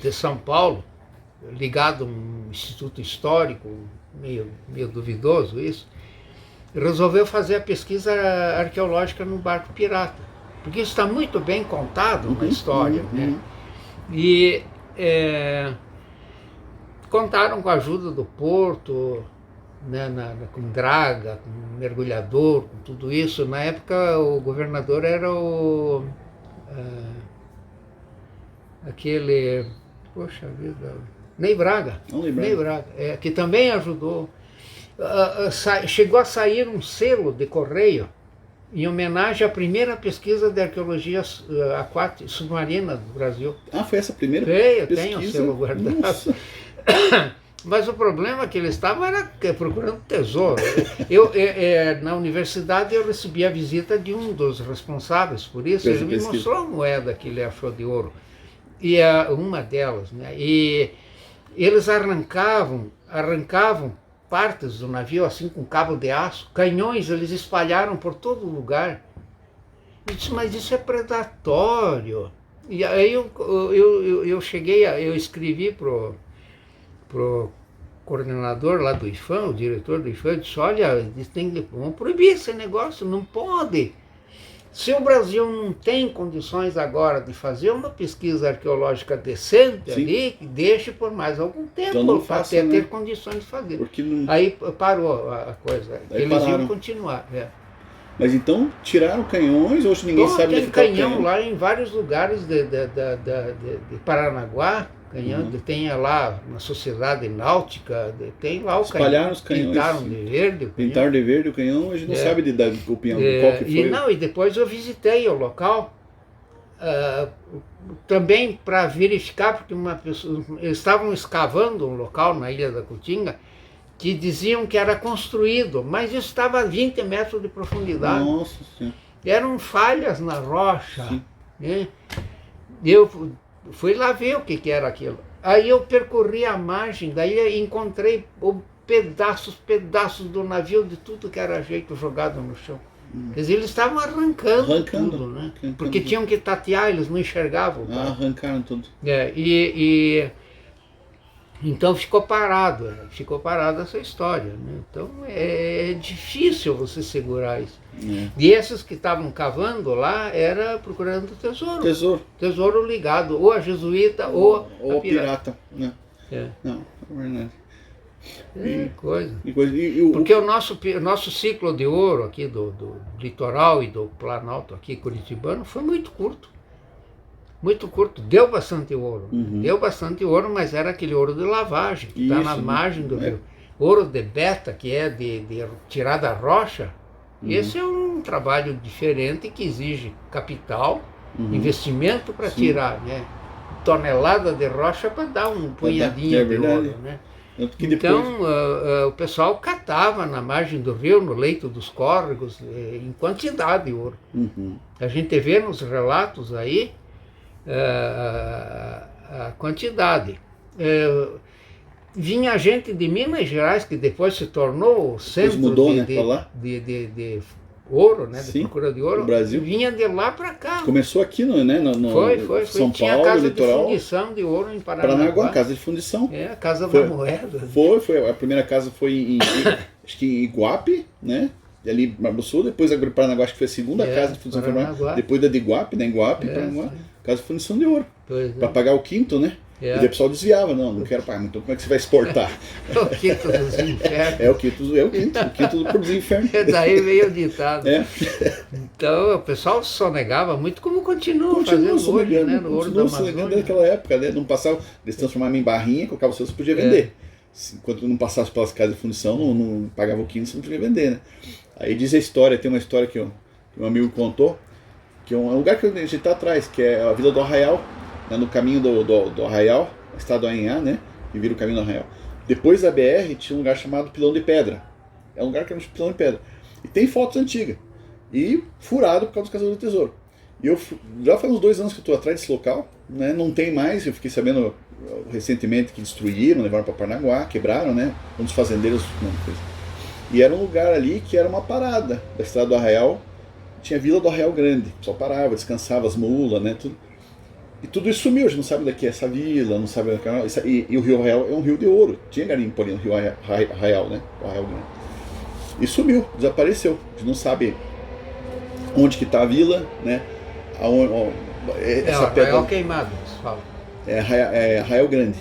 de São Paulo, ligado a um instituto histórico, meio duvidoso isso, resolveu fazer a pesquisa arqueológica no barco pirata. Porque isso está muito bem contado na história, né? E contaram com a ajuda do porto, né, com draga, com mergulhador, com tudo isso. Na época o governador era aquele, poxa vida, Ney Braga, que também ajudou. Chegou a sair um selo de correio em homenagem à primeira pesquisa de arqueologia aquática submarina do Brasil. Foi essa a primeira pesquisa? Eu tenho o selo guardado. Mas o problema que eles estavam era procurando tesouro. Na universidade eu recebi a visita de um dos responsáveis por isso. Ele me mostrou a moeda que ele achou de ouro. E uma delas, né? E eles arrancavam partes do navio assim com cabo de aço, canhões, eles espalharam por todo lugar. Eu disse, mas isso é predatório. E aí eu escrevi pro coordenador lá do IFAM, o diretor do IFAM, disse, olha, vamos proibir esse negócio, não pode. Se o Brasil não tem condições agora de fazer uma pesquisa arqueológica decente ali, deixe por mais algum tempo, então até ter condições de fazer. Aí parou a coisa, eles iam continuar. Mas então tiraram canhões, hoje ninguém sabe onde ficar o canhão? Tem canhão lá em vários lugares de Paranaguá, tem lá uma sociedade náutica, tem lá o espalharam os canhões. Pintaram de verde. Pintaram de verde o canhão, a gente não sabe o pinhão, qual que foi. E depois eu visitei o local, também para verificar, porque eles estavam escavando um local na Ilha da Cutinga, que diziam que era construído, mas isso estava a 20 metros de profundidade. Nossa Senhora. Eram falhas na rocha. Né? Eu fui lá ver o que era aquilo. Aí eu percorri a margem, daí eu encontrei pedaços do navio, de tudo que era jeito jogado no chão. Quer dizer, eles estavam arrancando tudo, né? Porque tinham que tatear, eles não enxergavam. Arrancaram tudo. Então ficou parada essa história, né? Então é difícil você segurar isso. E esses que estavam cavando lá era procurando tesouro ligado ou a jesuíta ou a pirata. Né? Não, é verdade. Coisa. E Porque o nosso ciclo de ouro aqui do litoral e do Planalto aqui curitibano foi muito curto. Muito curto. Deu bastante ouro. Deu bastante ouro, mas era aquele ouro de lavagem, que está na margem do rio. Ouro de beta, que é de tirar da rocha. Esse é um trabalho diferente que exige capital, investimento para tirar, né? Tonelada de rocha para dar um punhadinho de ouro, né? Então, o pessoal catava na margem do rio, no leito dos córregos, em quantidade de ouro. A gente vê nos relatos aí a quantidade. Vinha gente de Minas Gerais, que depois se tornou o centro de ouro, né, de procura de ouro, Brasil. Vinha de lá para cá. Começou aqui no Foi. São Tinha Paulo, casa litoral. de fundição de ouro em Paranaguá. Casa de fundição. A casa da moeda. Foi. A primeira casa foi acho que em Iguape, né? Ali no Mar do Sul. Depois a Paranaguá, acho que foi a segunda casa de fundição. Depois da de Iguape, né? Iguape, Paranaguá. Casa de fundição de ouro. Para pagar o quinto, né? E o pessoal desviava, não quero pagar, então como é que você vai exportar? O quinto dos infernos. O quinto dos infernos. Daí veio o ditado. Então o pessoal sonegava muito, como continua fazendo hoje, né, no ouro da Amazônia. Naquela época, né? Não passava, eles transformavam em barrinha, colocavam o seu, você podia vender. Enquanto não passasse pelas casas de fundição, não pagava o quinto, você não podia vender, né? Aí diz a história, tem uma história que um amigo contou, que é um lugar que a gente está atrás, que é a Vila do Arraial, né, no caminho do Arraial, estado do Anhã, né, que vira o caminho do Arraial. Depois da BR tinha um lugar chamado Pilão de Pedra. É um lugar que é um Pilão de Pedra. E tem fotos antigas. E furado por causa dos caçadores do tesouro. E eu já faz uns 2 anos que eu estou atrás desse local, né, não tem mais, eu fiquei sabendo recentemente que destruíram, levaram para Paranaguá, quebraram, né, um dos fazendeiros, e era um lugar ali que era uma parada da estrada do Arraial, tinha a Vila do Arraial Grande, só parava, descansava as mulas, né, tudo. E tudo isso sumiu, a gente não sabe daqui essa vila, não sabe daqui, e o Rio Arraial é um rio de ouro, tinha garimpo ali no Rio Arraial, né, o Arraial Grande. E sumiu, desapareceu, a gente não sabe onde que está a vila, né, essa pedra... Arraial Queimado, se fala. É Arraial Grande.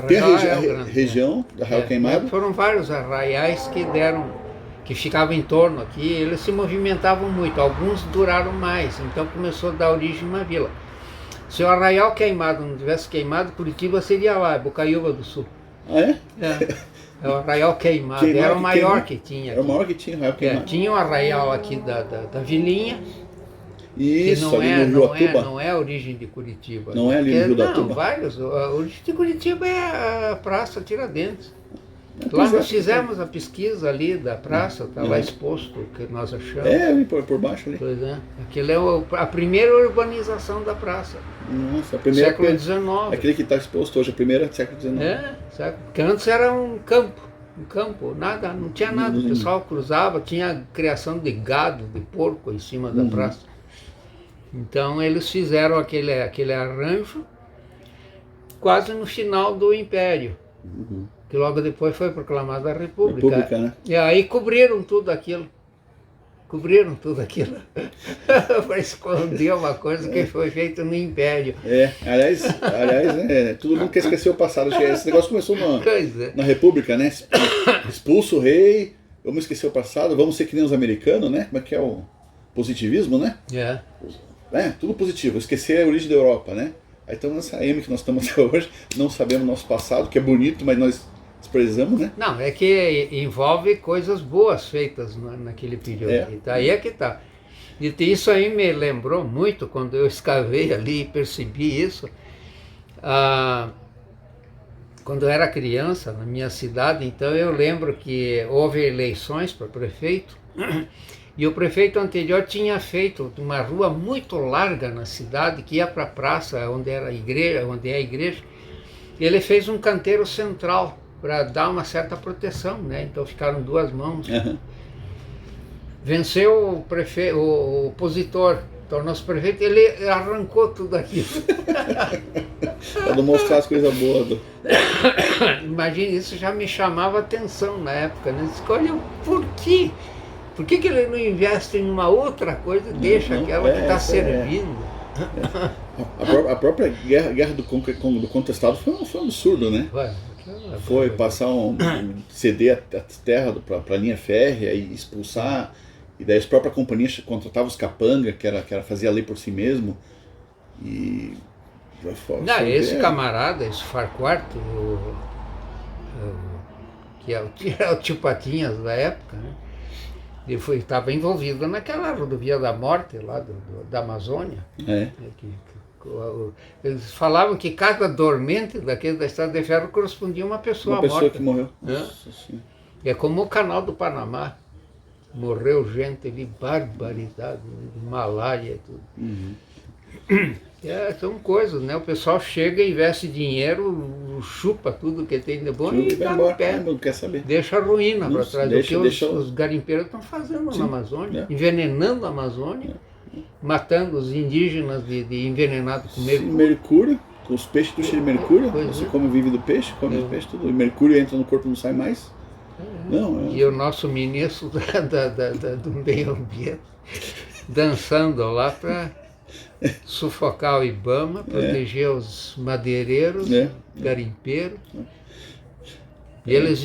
Tem a região do Arraial Queimado. Foram vários arraiais que ficavam em torno aqui, eles se movimentavam muito, alguns duraram mais, então começou a dar origem a uma vila. Se o Arraial Queimado não tivesse queimado, Curitiba seria lá, Bocaiúva do Sul. É o Arraial Queimado, era o maior que tinha. Era o maior que tinha, o Arraial Queimado. Tinha um arraial aqui da Vilinha, isso, que não é a origem de Curitiba. Não é ali no Rio da Tuba? Não, vários. A origem de Curitiba é a Praça Tiradentes. Lá nós fizemos a pesquisa ali da praça, está lá exposto o que nós achamos. Por baixo ali. Pois é. Aquilo é a primeira urbanização da praça. Nossa, a primeira. Século XIX. Aquele que está exposto hoje, a primeira do século XIX. Porque antes era um campo, nada, não tinha nada. O pessoal cruzava, tinha criação de gado, de porco em cima da praça. Então eles fizeram aquele arranjo quase no final do Império. Que logo depois foi proclamada a República. Né? E aí cobriram tudo aquilo. Para esconder uma coisa que foi feita no Império. Aliás, todo mundo quer esquecer o passado. Esse negócio começou na República, né? Expulso o rei, vamos esquecer o passado, vamos ser que nem os americanos, né? Como é que é o positivismo, né? Tudo positivo, esquecer a origem da Europa, né? Aí estamos nessa M que nós estamos até hoje, não sabemos nosso passado, que é bonito, mas nós desprezamos, né? Não, é que envolve coisas boas feitas naquele período. Aí é que tá. E isso aí me lembrou muito quando eu escavei ali e percebi isso. Quando eu era criança, na minha cidade, então eu lembro que houve eleições para prefeito. E o prefeito anterior tinha feito uma rua muito larga na cidade, que ia para a praça, onde é a igreja. Ele fez um canteiro central para dar uma certa proteção, né? Então ficaram 2 mãos. Venceu o opositor, tornou-se prefeito, ele arrancou tudo aquilo. Para não mostrar as coisas boas. Imagina, isso já me chamava atenção na época, né? Escolha por quê? Por que ele não investe em uma outra coisa e deixa aquela que está servindo? A própria guerra do contestado foi um absurdo, né? Foi passar ceder a terra para a linha férrea e expulsar, e daí as próprias companhias contratavam os capanga, que era fazia a lei por si mesmo, e... Não, esse camarada, esse Farquhar, que é o tio Patinhas da época, né? Ele estava envolvido naquela rodovia da morte lá da Amazônia. Eles falavam que cada dormente daquele da Estrada de Ferro correspondia a uma pessoa morta. Uma pessoa que morreu. É como o Canal do Panamá. Morreu gente ali, barbaridade, Himalaia e tudo. São coisas, né? O pessoal chega, investe dinheiro, chupa tudo que tem de bom e dá no pé. Não quer saber. Deixa a ruína para trás. O que os garimpeiros estão fazendo na Amazônia, envenenando a Amazônia, matando os indígenas de envenenado com mercúrio. Mercúrio, com os peixes do cheiro de mercúrio. Você come o vive do peixe, come o peixe, tudo. O mercúrio entra no corpo e não sai mais. E o nosso ministro do meio ambiente dançando lá para sufocar o Ibama, proteger os madeireiros, garimpeiros. E eles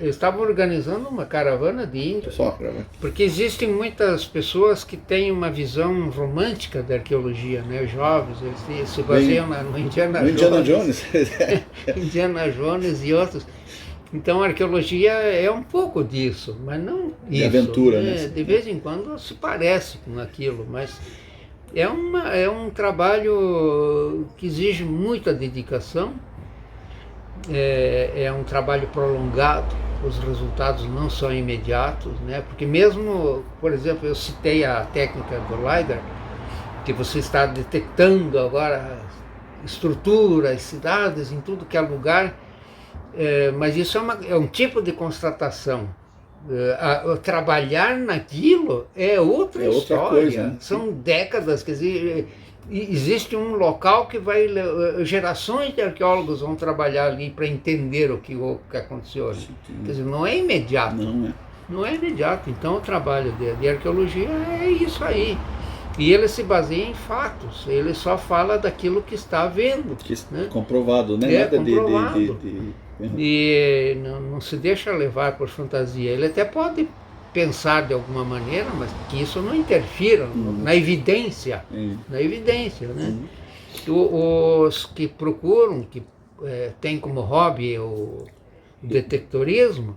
estavam organizando uma caravana de índios, porque existem muitas pessoas que têm uma visão romântica da arqueologia, né? Jovens, eles se baseiam no Indiana Jones. Indiana Jones e outros. Então a arqueologia é um pouco disso, mas não de isso. Aventura, né? De vez em quando se parece com aquilo, mas é um trabalho que exige muita dedicação, é um trabalho prolongado, os resultados não são imediatos, né? Porque mesmo, por exemplo, eu citei a técnica do LiDAR, que você está detectando agora estruturas, cidades em tudo que é lugar, mas isso é um tipo de constatação. Trabalhar naquilo é outra história. Coisa, né? São décadas, quer dizer, existe um local que gerações de arqueólogos vão trabalhar ali para entender o que aconteceu ali. Quer dizer, não é imediato. Não é imediato. Então o trabalho de arqueologia é isso aí. E ele se baseia em fatos, ele só fala daquilo que está vendo. Né? Comprovado, né? Nada comprovado. E não se deixa levar por fantasia. Ele até pode pensar de alguma maneira, mas que isso não interfira na evidência. Na evidência, né? Os que procuram, que têm como hobby o detectorismo,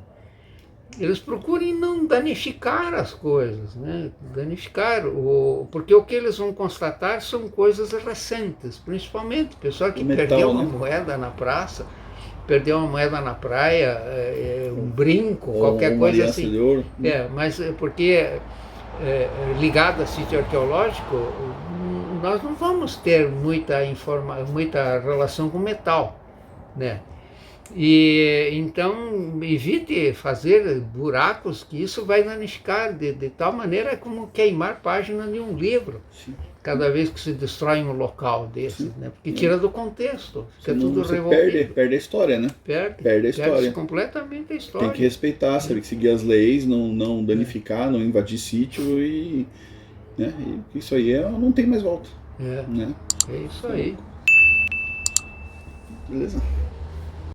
eles procuram não danificar as coisas, né? Porque o que eles vão constatar são coisas recentes, principalmente o pessoal que perdeu uma moeda na praça, perdeu uma moeda na praia, um brinco, qualquer coisa assim. De ouro. Mas porque ligado a sítio arqueológico, nós não vamos ter muita relação com metal, né? E então evite fazer buracos, que isso vai danificar de tal maneira como queimar página de um livro. Cada vez que se destrói um local desse, né? Porque tira do contexto, fica tudo revolvido. Perde a história, né? Perde a história. Completamente a história. Tem que respeitar, sabe, que seguir as leis, não danificar, não invadir sítio e isso aí não tem mais volta. Né? É isso aí. Beleza.